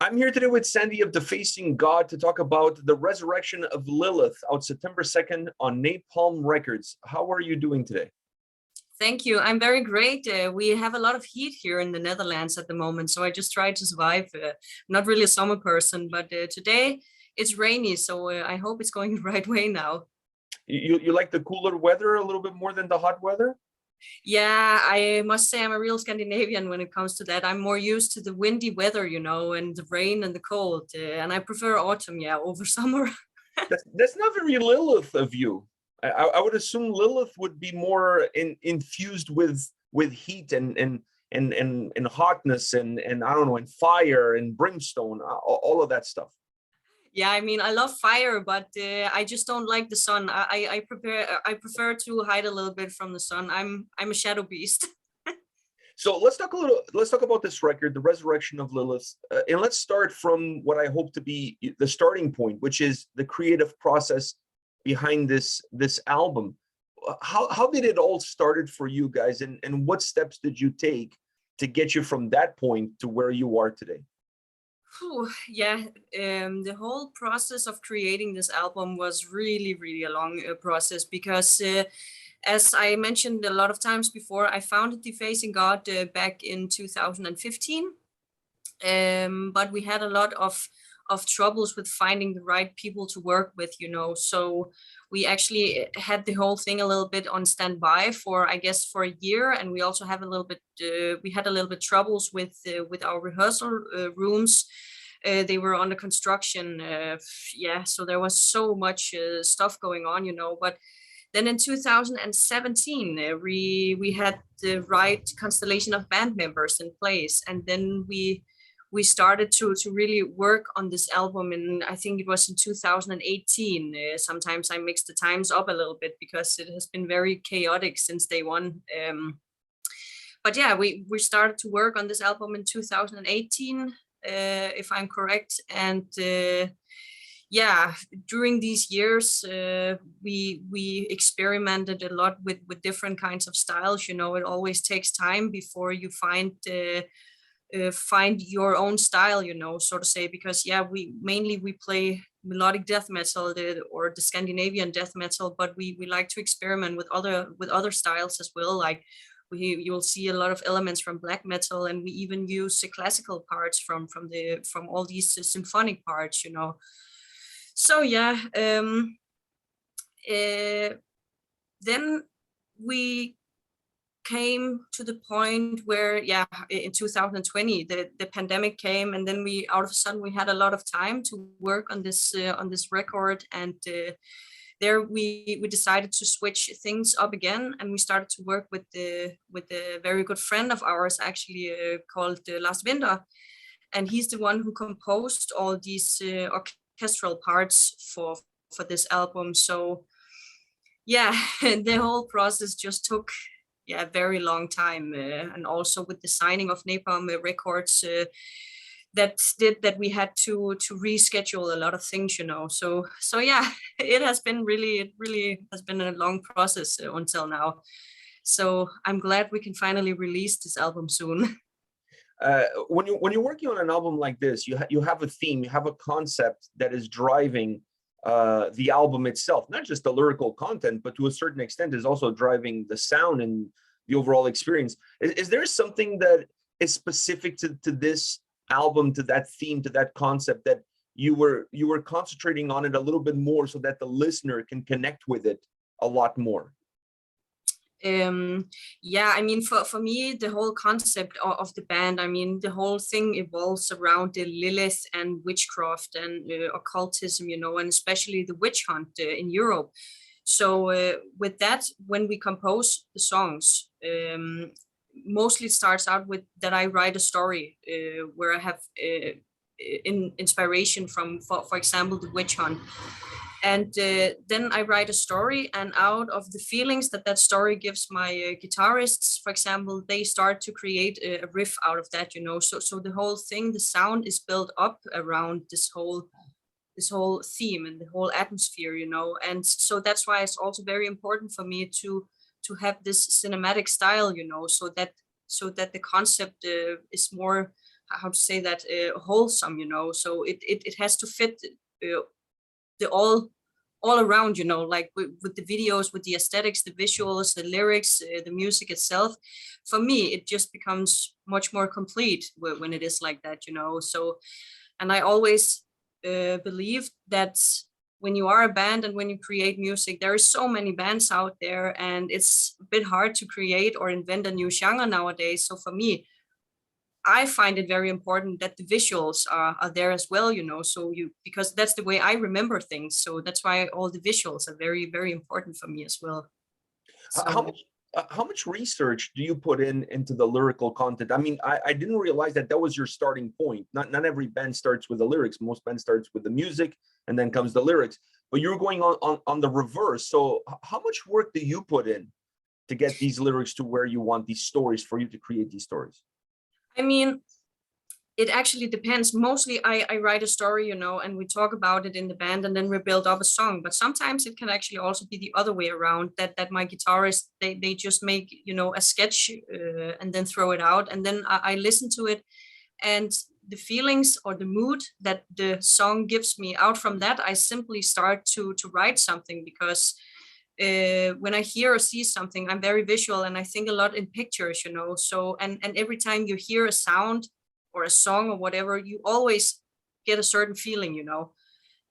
I'm here today with Sandie of Defacing God to talk about the resurrection of Lilith out September 2nd on Napalm Records. How are you doing today? Thank you. I'm very great. We have a lot of heat here in the Netherlands at the moment, so I just try to survive. Not really a summer person, but today it's rainy, so I hope it's going the right way now. You like the cooler weather a little bit more than the hot weather? Yeah, I must say I'm a real Scandinavian when it comes to that. I'm more used to the windy weather, and the rain and the cold, and I prefer autumn, over summer. That's not very Lilith of you. I would assume Lilith would be more infused with heat and hotness and I don't know, and fire and brimstone, all of that stuff. Yeah, I mean, I love fire, but I just don't like the sun. I prefer to hide a little bit from the sun. I'm a shadow beast. So let's talk about this record, The Resurrection of Lilith, and let's start from what I hope to be the starting point, which is the creative process behind this album. How did it all started for you guys, and what steps did you take to get you from that point to where you are today? Yeah, the whole process of creating this album was really a long process because as I mentioned a lot of times before, I founded Defacing God back in 2015, but we had a lot of troubles with finding the right people to work with, so we actually had the whole thing a little bit on standby for, I guess, for a year, and we also have a little bit we had a little bit troubles with our rehearsal rooms. They were under construction, so there was so much stuff going on, but then in 2017 we had the right constellation of band members in place, and then we started to really work on this album, and I think it was in 2018. Sometimes I mix the times up a little bit because it has been very chaotic since day one. But yeah, we started to work on this album in 2018, if I'm correct. And yeah, during these years, we experimented a lot with different kinds of styles. It always takes time before you find your own style, so to say, because we play melodic death metal or the Scandinavian death metal, but we like to experiment with other styles as well. Like you'll see a lot of elements from black metal, and we even use the classical parts from all these symphonic parts, So yeah, then we came to the point where, in 2020, the pandemic came, and then we out of a sudden we had a lot of time to work on this record, and there we decided to switch things up again, and we started to work with a very good friend of ours, actually, called Lars Winter, and he's the one who composed all these orchestral parts for this album. So yeah, the whole process just took a very long time, and also with the signing of Napalm Records, that we had to reschedule a lot of things, So yeah, it really has been a long process until now. So I'm glad we can finally release this album soon. When you're working on an album like this, you have a theme, you have a concept that is driving the album itself, not just the lyrical content, but to a certain extent is also driving the sound and the overall experience. Is there something that is specific to this album, to that theme, to that concept, that you were concentrating on it a little bit more so that the listener can connect with it a lot more? Yeah, I mean, for me, the whole concept of the band, I mean, the whole thing evolves around the Lilith and witchcraft and occultism, and especially the witch hunt in Europe. So with that, when we compose the songs, mostly it starts out with that I write a story where I have inspiration from, for example, the witch hunt. And then I write a story, and out of the feelings that story gives my guitarists, for example, they start to create a riff out of that, So the whole thing, the sound is built up around this whole theme and the whole atmosphere, And so that's why it's also very important for me to have this cinematic style, so that the concept is more how to say that, wholesome, you know. So it has to fit the all around, you know, like with the videos, with the aesthetics, the visuals, the lyrics, the music itself. For me, it just becomes much more complete when it is like that, you know. So, and I always believe that when you are a band and when you create music, there is so many bands out there, and it's a bit hard to create or invent a new genre nowadays. So for me, I find it very important that the visuals are there as well, you know, so because that's the way I remember things. So that's why all the visuals are very, very important for me as well. How So much how much research do you put into the lyrical content? I mean, I didn't realize that was your starting point. Not every band starts with the lyrics. Most bands starts with the music and then comes the lyrics. But you're going on the reverse. So how much work do you put in to get these lyrics to where you want these stories, for you to create these stories? I mean, it actually depends. Mostly I write a story, you know, and we talk about it in the band, and then we build up a song. But sometimes it can actually also be the other way around, that my guitarist, they just make, you know, a sketch and then throw it out. And then I listen to it, and the feelings or the mood that the song gives me, out from that, I simply start to write something, because when I hear or see something, I'm very visual and I think a lot in pictures, you know. So and every time you hear a sound or a song or whatever, you always get a certain feeling, you know.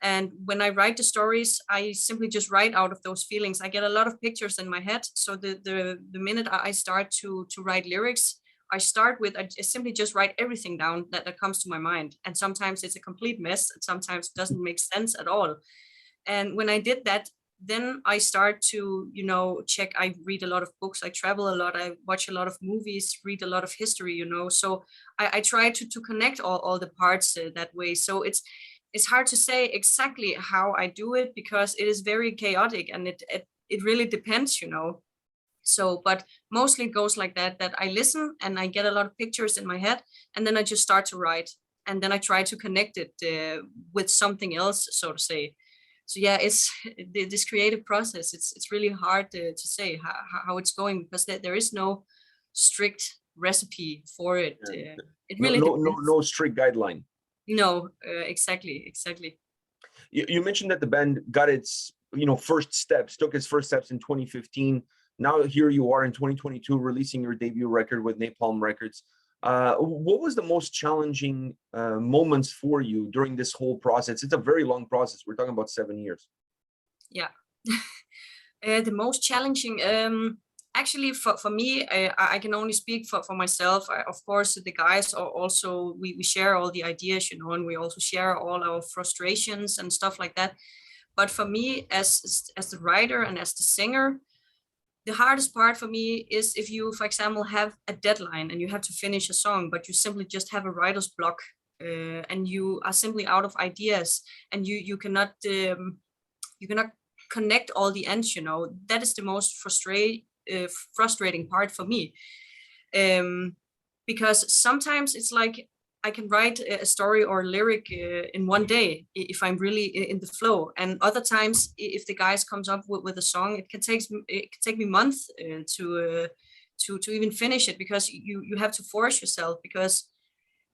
And when I write the stories, I simply just write out of those feelings. I get a lot of pictures in my head. So the minute I start to write lyrics, I simply just write everything down that comes to my mind. And sometimes it's a complete mess, and sometimes it doesn't make sense at all. And when I did that, then I start to, you know, check. I read a lot of books, I travel a lot, I watch a lot of movies, read a lot of history, you know. So I try to connect all the parts that way. So it's hard to say exactly how I do it, because it is very chaotic, and it really depends, you know. So, but mostly it goes like that I listen and I get a lot of pictures in my head, and then I just start to write, and then I try to connect it with something else, so to say. So yeah, it's this creative process. It's really hard to say how it's going, because there is no strict recipe for it. It really depends. No strict guideline. No, exactly. You mentioned that the band got its, you know, took its first steps in 2015. Now here you are in 2022, releasing your debut record with Napalm Records. What was the most challenging moments for you during this whole process? It's a very long process. We're talking about 7 years. Yeah. The most challenging, actually for me, I can only speak for myself. Of course, the guys are also, we share all the ideas, you know, and we also share all our frustrations and stuff like that. But for me, as the writer and as the singer, the hardest part for me is if you, for example, have a deadline and you have to finish a song, but you simply just have a writer's block, and you are simply out of ideas, and you cannot connect all the ends, you know. That is the most frustrating part for me, because sometimes it's like I can write a story or a lyric in one day if I'm really in the flow, and other times if the guys comes up with a song, it can take me months to even finish it, because you have to force yourself, because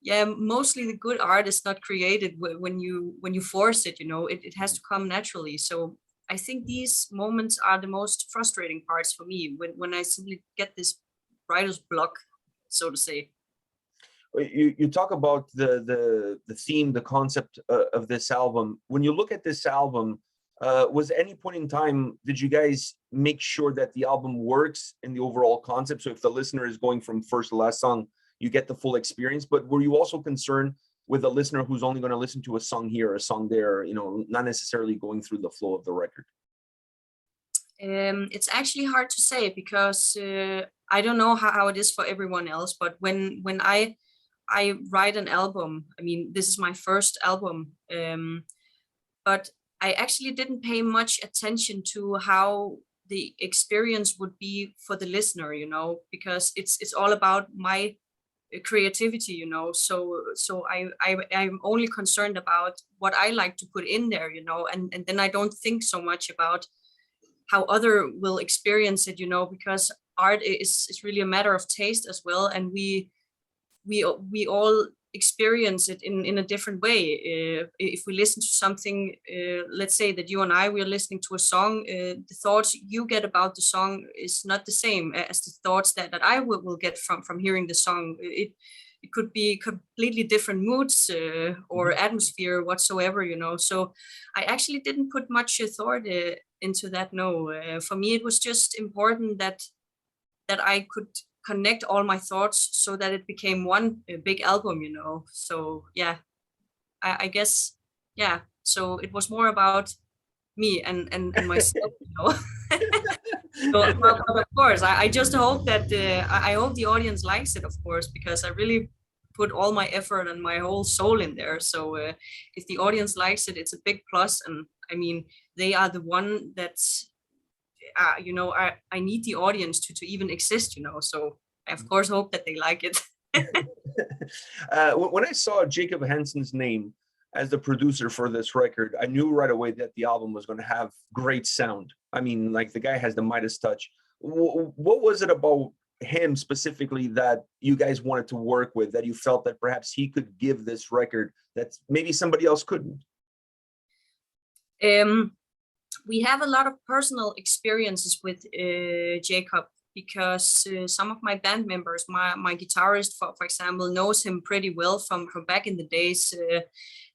yeah, mostly the good art is not created when you force it, you know. It has to come naturally. So I think these moments are the most frustrating parts for me, when I simply get this writer's block, so to say. You talk about the theme, the concept of this album. When you look at this album, was at any point in time, did you guys make sure that the album works in the overall concept? So if the listener is going from first to last song, you get the full experience. But were you also concerned with a listener who's only going to listen to a song here, a song there, you know, not necessarily going through the flow of the record? It's actually hard to say, because I don't know how it is for everyone else. But when I write an album, I mean, this is my first album, but I actually didn't pay much attention to how the experience would be for the listener, you know, because it's all about my creativity, you know. So I'm only concerned about what I like to put in there, you know, and then I don't think so much about how other will experience it, you know, because art is really a matter of taste as well, and we all experience it in a different way. If we listen to something, let's say that you and we are listening to a song, the thoughts you get about the song is not the same as the thoughts that I will get from hearing the song. It could be completely different moods or atmosphere whatsoever, you know. So I actually didn't put much thought into that. No, for me it was just important that I could connect all my thoughts so that it became one big album, you know. So yeah, I guess, yeah. So it was more about me and myself, you know. So, but of course, I just hope that I hope the audience likes it, of course, because I really put all my effort and my whole soul in there. So if the audience likes it, it's a big plus. And I mean, they are the one that's, you know, I need the audience to even exist, you know. So I of course hope that they like it. When I saw Jacob Hansen's name as the producer for this record, I knew right away that the album was going to have great sound. I mean, like, the guy has the Midas touch. What was it about him specifically that you guys wanted to work with, that you felt that perhaps he could give this record that maybe somebody else couldn't? We have a lot of personal experiences with Jacob, because some of my band members, my guitarist, for example, knows him pretty well from back in the days.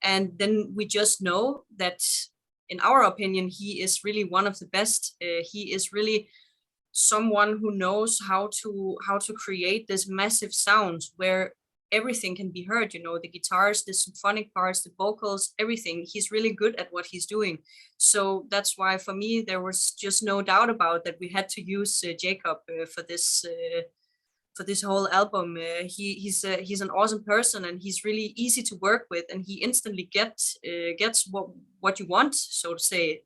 And then we just know that, in our opinion, he is really one of the best. He is really someone who knows how to create this massive sounds where everything can be heard, you know, the guitars, the symphonic parts, the vocals, everything. He's really good at what he's doing. So that's why for me there was just no doubt about that we had to use Jacob for this whole album. He's an awesome person, and he's really easy to work with, and he instantly gets what you want, so to say.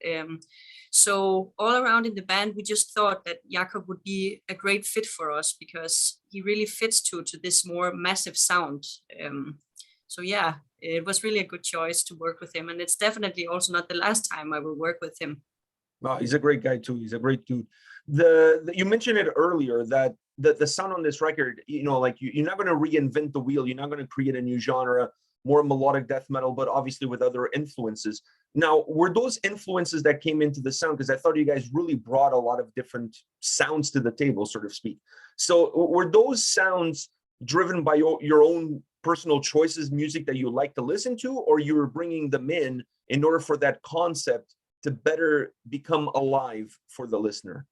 So all around in the band, we just thought that Jacob would be a great fit for us, because he really fits to this more massive sound. So yeah, it was really a good choice to work with him, and it's definitely also not the last time I will work with him. Wow, he's a great guy too. He's a great dude. You mentioned it earlier that the sound on this record, you know, like, you're not going to reinvent the wheel. You're not going to create a new genre, more melodic death metal, but obviously with other influences. Now, were those influences that came into the sound? Because I thought you guys really brought a lot of different sounds to the table, so to speak. So were those sounds driven by your own personal choices, music that you like to listen to, or you were bringing them in order for that concept to better become alive for the listener?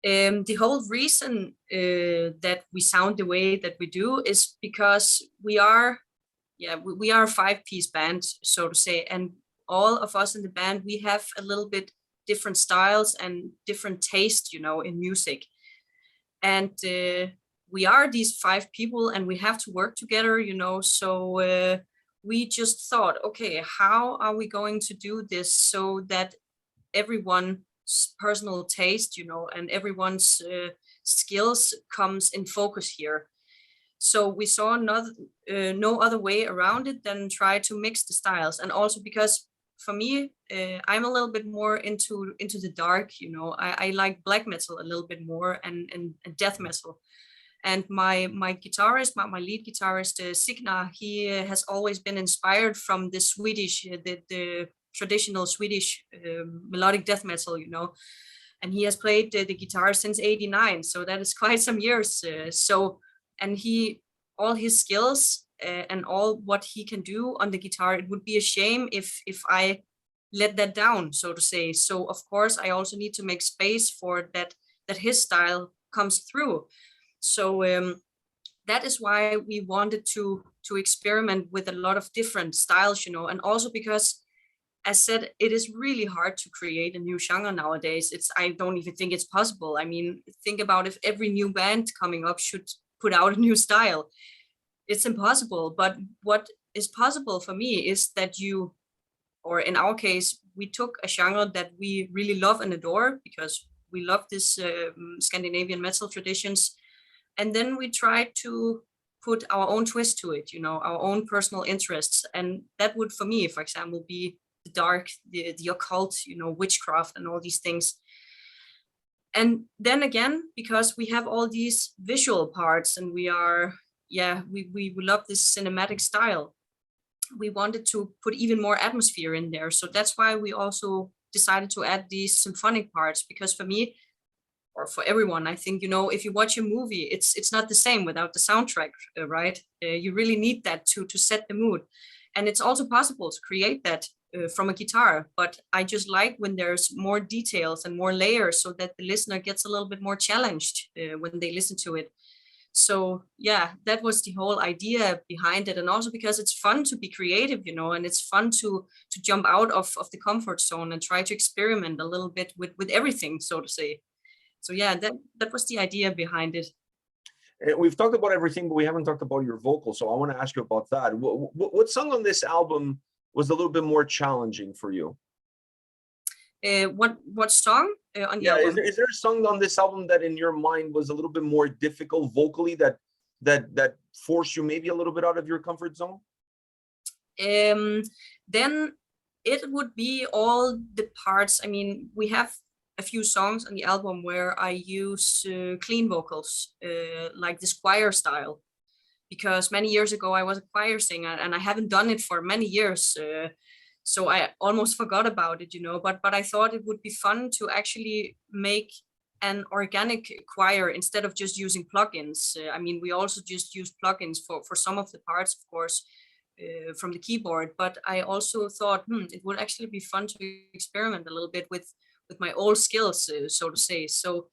The whole reason that we sound the way that we do is because we are a five-piece band, so to say, and all of us in the band, we have a little bit different styles and different taste, you know, in music. And we are these five people, and we have to work together, you know. So we just thought, okay, how are we going to do this so that everyone's personal taste, you know, and everyone's skills comes in focus here. So we saw no other way around it than try to mix the styles. And also because for me, I'm a little bit more into the dark, you know. I like black metal a little bit more, and death metal. And my guitarist, my lead guitarist, Signar, he has always been inspired from the Swedish, the traditional Swedish melodic death metal, you know. And he has played the guitar since '89, so that is quite some years. And all his skills and all what he can do on the guitar, it would be a shame if I let that down, so to say. So of course I also need to make space for that his style comes through. So that is why we wanted to experiment with a lot of different styles, you know. And also because, as said, it is really hard to create a new genre nowadays. I don't even think it's possible. I mean, think about if every new band coming up should put out a new style. It's impossible. But what is possible for me is that or in our case, we took a genre that we really love and adore, because we love this Scandinavian metal traditions. And then we tried to put our own twist to it, you know, our own personal interests. And that would, for me, for example, be the dark, the occult, you know, witchcraft and all these things. And then again, because we have all these visual parts, and we are yeah, we love this cinematic style. We wanted to put even more atmosphere in there. So that's why we also decided to add these symphonic parts, because for me, or for everyone, I think, if you watch a movie, it's not the same without the soundtrack, right? You really need that to set the mood. And it's also possible to create that from a guitar, but I just like when there's more details and more layers, so that the listener gets a little bit more challenged when they listen to it. So yeah, that was the whole idea behind it. And also because it's fun to be creative, and it's fun to jump out of the comfort zone and try to experiment a little bit with everything, so to say. So yeah, that was the idea behind it. We've talked about everything, but we haven't talked about your vocals. So I want to ask you about that. What song on this album was a little bit more challenging for you? What song on the Yeah, album? is there a song on this album that in your mind was a little bit more difficult vocally, that forced you maybe a little bit out of your comfort zone? Then it would be all the parts. I mean, we have a few songs on the album where I use clean vocals, like this choir style, because many years ago I was a choir singer and I haven't done it for many years. So I almost forgot about it, but I thought it would be fun to actually make an organic choir instead of just using plugins. I mean, we also just use plugins for some of the parts, of course, from the keyboard, but I also thought it would actually be fun to experiment a little bit with my old skills, so to say. So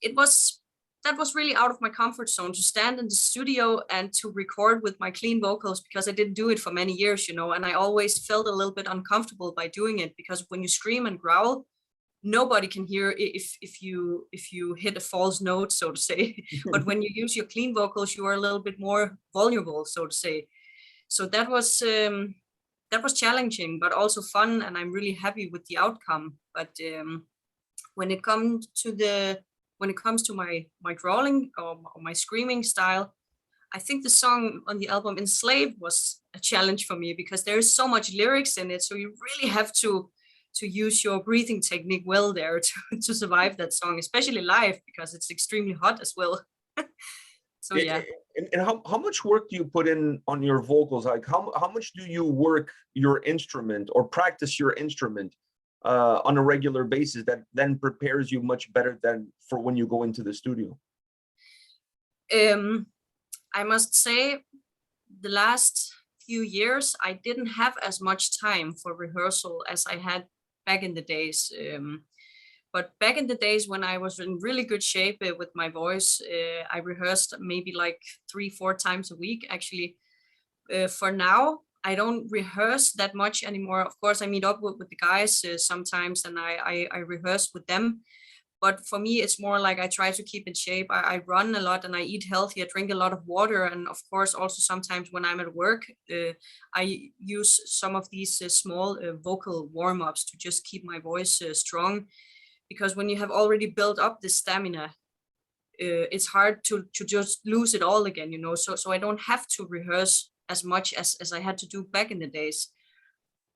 that was really out of my comfort zone, to stand in the studio and to record with my clean vocals, because I didn't do it for many years, and I always felt a little bit uncomfortable by doing it, because when you scream and growl, nobody can hear if you hit a false note, so to say. But when you use your clean vocals, you are a little bit more vulnerable, so to say. So that was challenging, but also fun, and I'm really happy with the outcome. But when it comes to my growling or my screaming style, I think the song on the album Enslaved was a challenge for me, because there is so much lyrics in it, so you really have to use your breathing technique well there to survive that song, especially live, because it's extremely hot as well. So yeah. And how much work do you put in on your vocals? Like how much do you work your instrument or practice your instrument on a regular basis that then prepares you much better than for when you go into the studio? I must say, the last few years, I didn't have as much time for rehearsal as I had back in the days. But back in the days when I was in really good shape with my voice, I rehearsed maybe like 3-4 times a week, actually. For now, I don't rehearse that much anymore. Of course, I meet up with the guys sometimes, and I rehearse with them. But for me, it's more like I try to keep in shape. I run a lot and I eat healthy. I drink a lot of water. And of course, also sometimes when I'm at work, I use some of these small vocal warm-ups to just keep my voice strong. Because when you have already built up this stamina, it's hard to just lose it all again, So I don't have to rehearse as much as I had to do back in the days.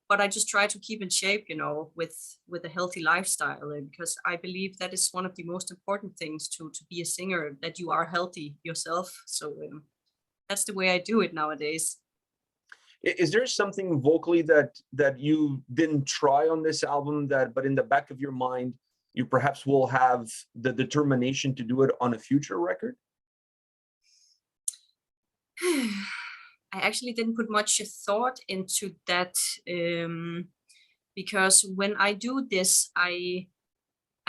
But I just try to keep in shape, with a healthy lifestyle, because I believe that is one of the most important things to be a singer, that you are healthy yourself. So that's the way I do it nowadays. Is there something vocally that you didn't try on this album but in the back of your mind, you perhaps will have the determination to do it on a future record? I actually didn't put much thought into that, because when I do this, I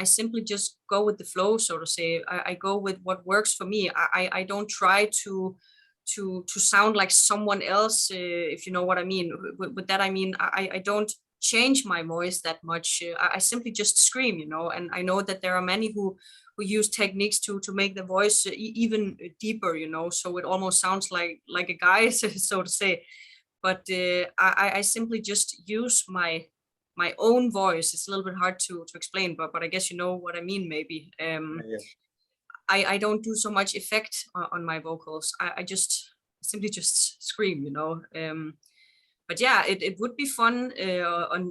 simply just go with the flow, so to say. I go with what works for me. I don't try to sound like someone else, if you know what I mean. With that, I mean, I don't change my voice that much. I simply just scream, and I know that there are many who use techniques to make the voice even deeper, so it almost sounds like a guy, so to say. But I simply just use my own voice. It's a little bit hard to explain, but I guess you know what I mean, maybe. Yeah. I don't do so much effect on my vocals. I just simply just scream, But yeah, it would be fun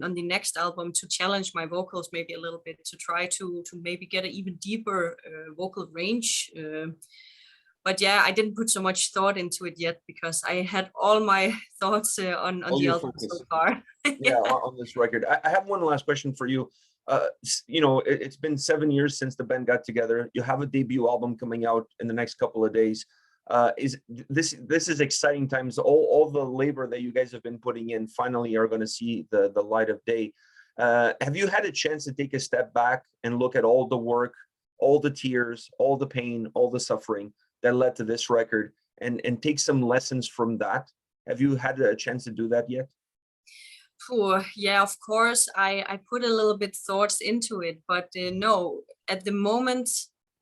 on the next album to challenge my vocals maybe a little bit, to try to maybe get an even deeper vocal range. but yeah, I didn't put so much thought into it yet because I had all my thoughts on the album so far. Yeah, on this record. I have one last question for you. It's been 7 years since the band got together. You have a debut album coming out in the next couple of days. This is exciting times. All the labor that you guys have been putting in finally are going to see the light of day. Have you had a chance to take a step back and look at all the work, all the tears, all the pain, all the suffering that led to this record, and take some lessons from that? Have you had a chance to do that yet? Yeah, of course, I put a little bit thoughts into it, but no, at the moment,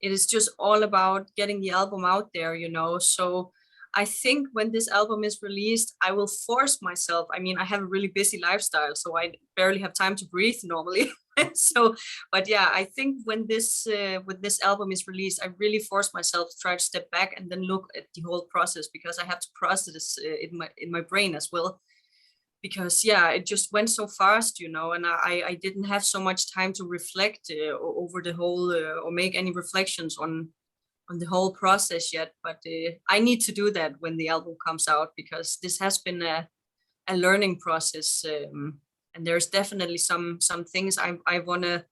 it is just all about getting the album out there, So I think when this album is released, I will force myself. I mean, I have a really busy lifestyle, so I barely have time to breathe normally. But yeah, I think when this album is released, I really force myself to try to step back and then look at the whole process, because I have to process this in my brain as well. Because yeah, it just went so fast, and I didn't have so much time to reflect over the whole or make any reflections on the whole process yet. But I need to do that when the album comes out, because this has been a learning process, and there's definitely some things I want to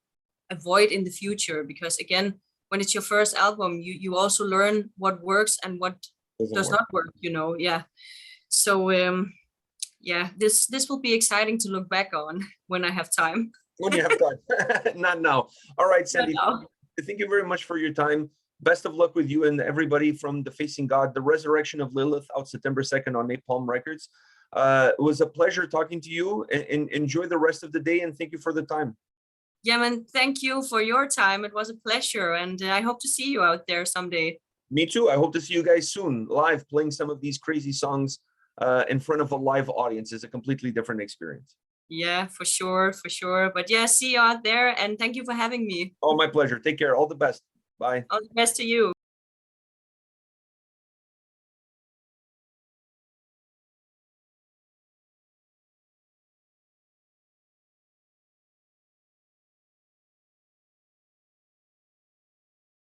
avoid in the future, because again, when it's your first album, you also learn what works and what does not work, yeah. So yeah, this will be exciting to look back on when I have time. When you have time. Not now. All right, Sandie, thank you very much for your time. Best of luck with you and everybody from Defacing God, The Resurrection of Lilith, out September 2nd on Napalm Records. It was a pleasure talking to you, and enjoy the rest of the day, and thank you for the time. Yeah, man, thank you for your time. It was a pleasure, and I hope to see you out there someday. Me too. I hope to see you guys soon, live, playing some of these crazy songs in front of a live audience. Is a completely different experience. Yeah, for sure. But yeah, see you out there, and thank you for having me. Oh, my pleasure. Take care. All the best. Bye. All the best to you.